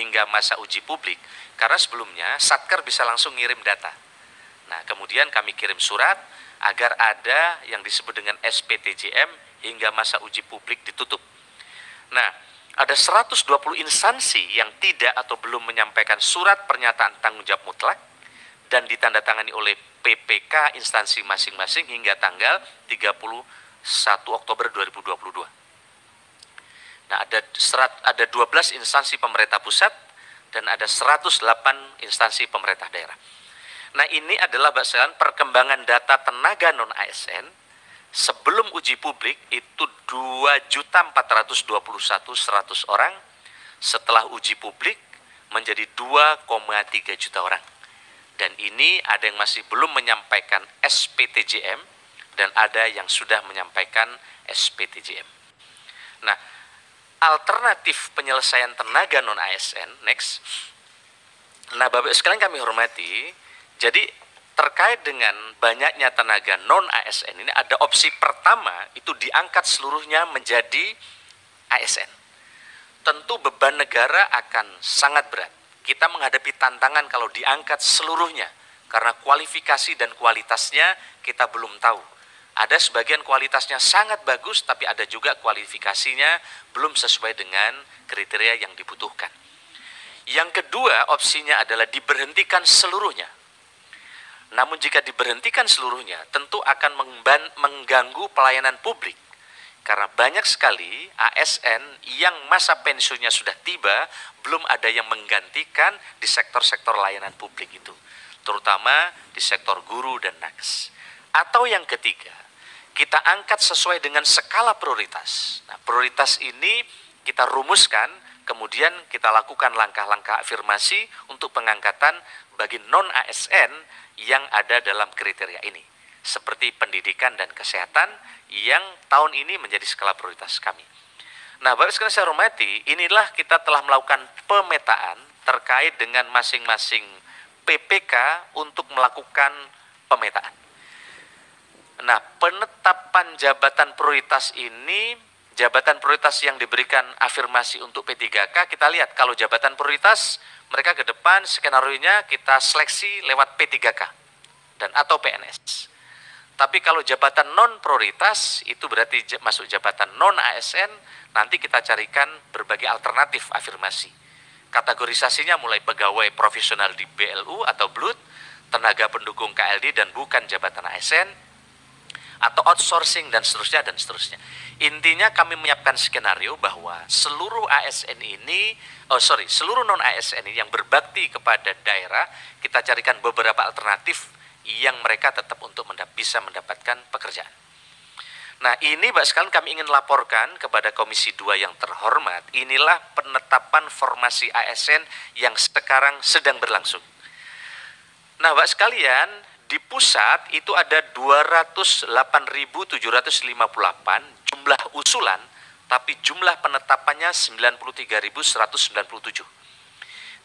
hingga masa uji publik, karena sebelumnya Satker bisa langsung ngirim data. Nah, kemudian kami kirim surat agar ada yang disebut dengan SPTJM hingga masa uji publik ditutup. Nah, ada 120 instansi yang tidak atau belum menyampaikan surat pernyataan tanggung jawab mutlak dan ditandatangani oleh PPK instansi masing-masing hingga tanggal 31 Oktober 2022. Nah, ada 12 instansi pemerintah pusat dan ada 108 instansi pemerintah daerah. Nah, ini adalah berdasarkan perkembangan data tenaga non-ASN sebelum uji publik itu 2.421.100 orang, setelah uji publik menjadi 2,3 juta orang. Dan ini ada yang masih belum menyampaikan SPTJM dan ada yang sudah menyampaikan SPTJM. Nah, alternatif penyelesaian tenaga non-ASN, next. Nah, Bapak sekalian kami hormati, jadi terkait dengan banyaknya tenaga non-ASN ini ada opsi pertama itu diangkat seluruhnya menjadi ASN. Tentu beban negara akan sangat berat. Kita menghadapi tantangan kalau diangkat seluruhnya karena kualifikasi dan kualitasnya kita belum tahu. Ada sebagian kualitasnya sangat bagus tapi ada juga kualifikasinya belum sesuai dengan kriteria yang dibutuhkan. Yang kedua opsinya adalah diberhentikan seluruhnya. Namun jika diberhentikan seluruhnya, tentu akan mengganggu pelayanan publik. Karena banyak sekali ASN yang masa pensiunnya sudah tiba, belum ada yang menggantikan di sektor-sektor layanan publik itu. Terutama di sektor guru dan nakes. Atau yang ketiga, kita angkat sesuai dengan skala prioritas. Nah, prioritas ini kita rumuskan, kemudian kita lakukan langkah-langkah afirmasi untuk pengangkatan bagi non-ASN yang ada dalam kriteria ini, seperti pendidikan dan kesehatan yang tahun ini menjadi skala prioritas kami. Nah, Bapak sekalian saya hormati, inilah kita telah melakukan pemetaan terkait dengan masing-masing PPK untuk melakukan pemetaan. Nah, penetapan jabatan prioritas ini, jabatan prioritas yang diberikan afirmasi untuk P3K, kita lihat kalau jabatan prioritas mereka ke depan skenario-nya kita seleksi lewat P3K dan atau PNS. Tapi kalau jabatan non prioritas itu berarti masuk jabatan non ASN, nanti kita carikan berbagai alternatif afirmasi. Kategorisasinya mulai pegawai profesional di BLU atau BLUT, tenaga pendukung KLD dan bukan jabatan ASN, atau outsourcing dan seterusnya dan seterusnya. Intinya kami menyiapkan skenario bahwa seluruh ASN ini, seluruh non ASN ini yang berbakti kepada daerah, kita carikan beberapa alternatif yang mereka tetap untuk bisa mendapatkan pekerjaan. Nah, ini Mbak sekalian kami ingin laporkan kepada Komisi 2 yang terhormat, inilah penetapan formasi ASN yang sekarang sedang berlangsung. Nah, Mbak sekalian, di pusat itu ada 208.758 jumlah usulan, tapi jumlah penetapannya 93.197.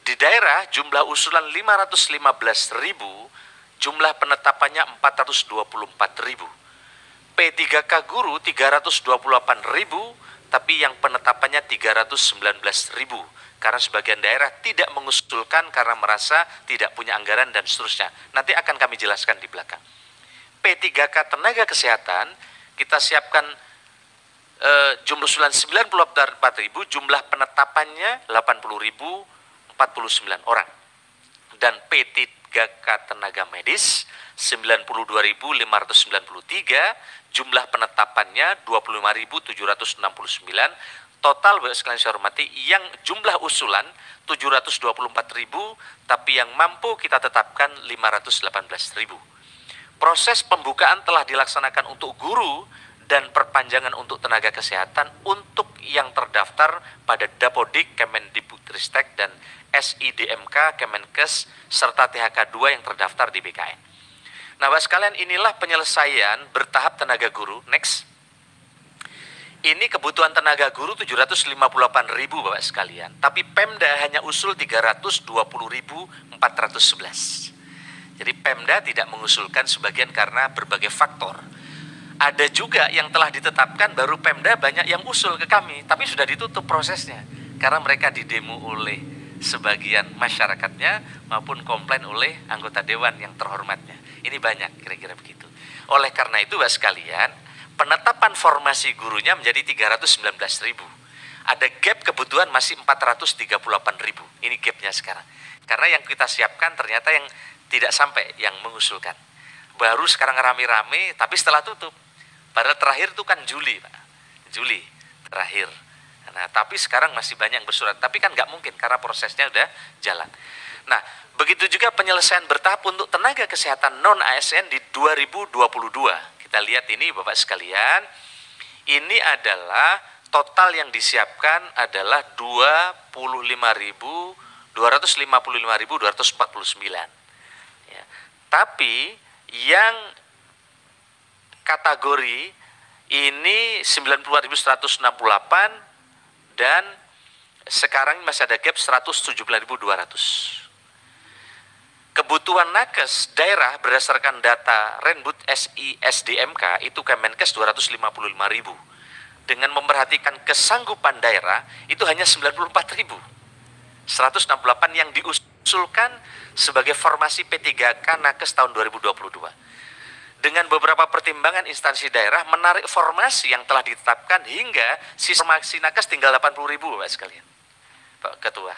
Di daerah jumlah usulan 515.000, jumlah penetapannya 424.000. P3K guru 328.000, tapi yang penetapannya 319.000. Karena sebagian daerah tidak mengusulkan karena merasa tidak punya anggaran dan seterusnya. Nanti akan kami jelaskan di belakang. P3K tenaga kesehatan kita siapkan jumlah usulan 94.000, jumlah penetapannya 80.049 orang. Dan P3K tenaga medis 92.593, jumlah penetapannya 25.769. Total Bapak sekalian saya hormati, yang jumlah usulan 724.000, tapi yang mampu kita tetapkan 518.000. Proses pembukaan telah dilaksanakan untuk guru dan perpanjangan untuk tenaga kesehatan untuk yang terdaftar pada Dapodik, Kemendikbudristek dan SIDMK, Kemenkes, serta THK2 yang terdaftar di BKN. Nah, Bapak sekalian, inilah penyelesaian bertahap tenaga guru. Next. Ini kebutuhan tenaga guru 758.000 Bapak sekalian, tapi Pemda hanya usul 320.411. Jadi Pemda tidak mengusulkan sebagian karena berbagai faktor. Ada juga yang telah ditetapkan, baru Pemda banyak yang usul ke kami, tapi sudah ditutup prosesnya karena mereka didemo oleh sebagian masyarakatnya maupun komplain oleh anggota dewan yang terhormatnya. Ini banyak kira-kira begitu. Oleh karena itu Bapak sekalian, penetapan formasi gurunya menjadi 319.000. Ada gap kebutuhan masih 438.000. Ini gapnya sekarang. Karena yang kita siapkan ternyata yang tidak sampai yang mengusulkan. Baru sekarang rame-rame, tapi setelah tutup. Padahal terakhir itu kan Juli, Pak. Juli terakhir. Nah, tapi sekarang masih banyak yang bersurat. Tapi kan nggak mungkin karena prosesnya udah jalan. Nah, begitu juga penyelesaian bertahap untuk tenaga kesehatan non-ASN di 2022. Kita lihat ini Bapak sekalian. Ini adalah total yang disiapkan adalah 255.249. Ya. Tapi yang kategori ini 92.168 dan sekarang masih ada gap 179.200. Kebutuhan nakes daerah berdasarkan data Renbud SISDMK itu Kemenkes 255.000. Dengan memperhatikan kesanggupan daerah itu hanya 94.000. 168 yang diusulkan sebagai formasi P3K nakes tahun 2022. Dengan beberapa pertimbangan instansi daerah menarik formasi yang telah ditetapkan hingga sisa formasi nakes tinggal 80.000 Bapak sekalian. Pak Ketua,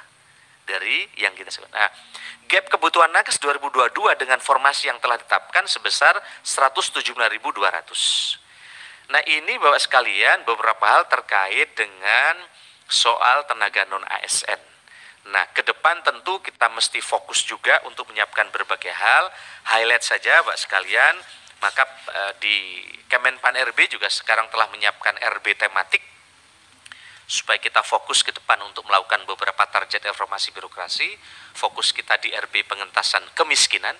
dari yang kita sebut. Nah, gap kebutuhan nakes 2022 dengan formasi yang telah ditetapkan sebesar 179.200. Nah, ini Bapak sekalian beberapa hal terkait dengan soal tenaga non-ASN. Nah, ke depan tentu kita mesti fokus juga untuk menyiapkan berbagai hal. Highlight saja Bapak sekalian. Maka di Kemenpan RB juga sekarang telah menyiapkan RB tematik supaya kita fokus ke depan untuk melakukan beberapa target reformasi birokrasi. Fokus kita di RB pengentasan kemiskinan.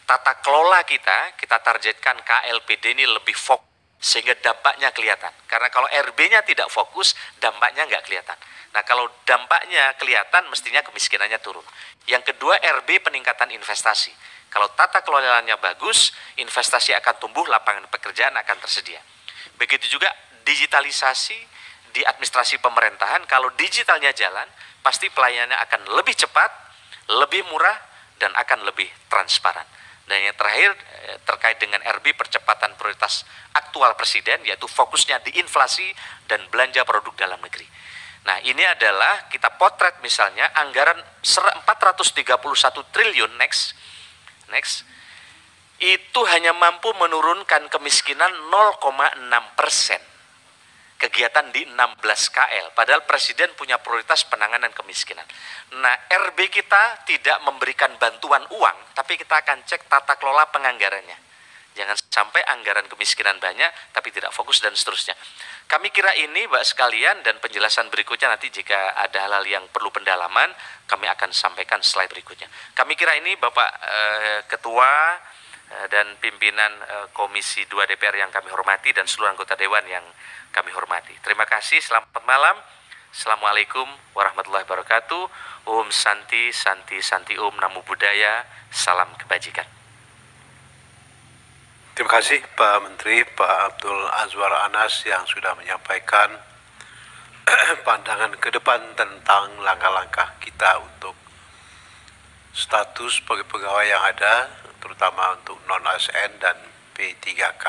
Tata kelola kita targetkan KLPD ini lebih fokus sehingga dampaknya kelihatan. Karena kalau RB-nya tidak fokus, dampaknya nggak kelihatan. Nah, kalau dampaknya kelihatan, mestinya kemiskinannya turun. Yang kedua, RB peningkatan investasi. Kalau tata kelolanya bagus, investasi akan tumbuh, lapangan pekerjaan akan tersedia. Begitu juga digitalisasi di administrasi pemerintahan, kalau digitalnya jalan, pasti pelayanannya akan lebih cepat, lebih murah, dan akan lebih transparan. Dan yang terakhir terkait dengan RB percepatan prioritas aktual Presiden, yaitu fokusnya di inflasi dan belanja produk dalam negeri. Nah, ini adalah kita potret misalnya anggaran 431 triliun next itu hanya mampu menurunkan kemiskinan 0,6%. Kegiatan di 16 KL, padahal Presiden punya prioritas penanganan kemiskinan. Nah, RB kita tidak memberikan bantuan uang, tapi kita akan cek tata kelola penganggarannya. Jangan sampai anggaran kemiskinan banyak, tapi tidak fokus dan seterusnya. Kami kira ini, Mbak sekalian, dan penjelasan berikutnya nanti jika ada hal-hal yang perlu pendalaman, kami akan sampaikan slide berikutnya. Kami kira ini Bapak Ketua dan pimpinan Komisi 2 DPR yang kami hormati dan seluruh anggota Dewan yang kami hormati. Terima kasih, selamat malam. Assalamualaikum warahmatullahi wabarakatuh. Om Santi, Santi, Santi Om, Namo Buddhaya, salam kebajikan. Terima kasih Pak Menteri, Pak Abdul Azwar Anas yang sudah menyampaikan pandangan ke depan tentang langkah-langkah kita untuk status pegawai yang ada, terutama untuk non-ASN dan P3K.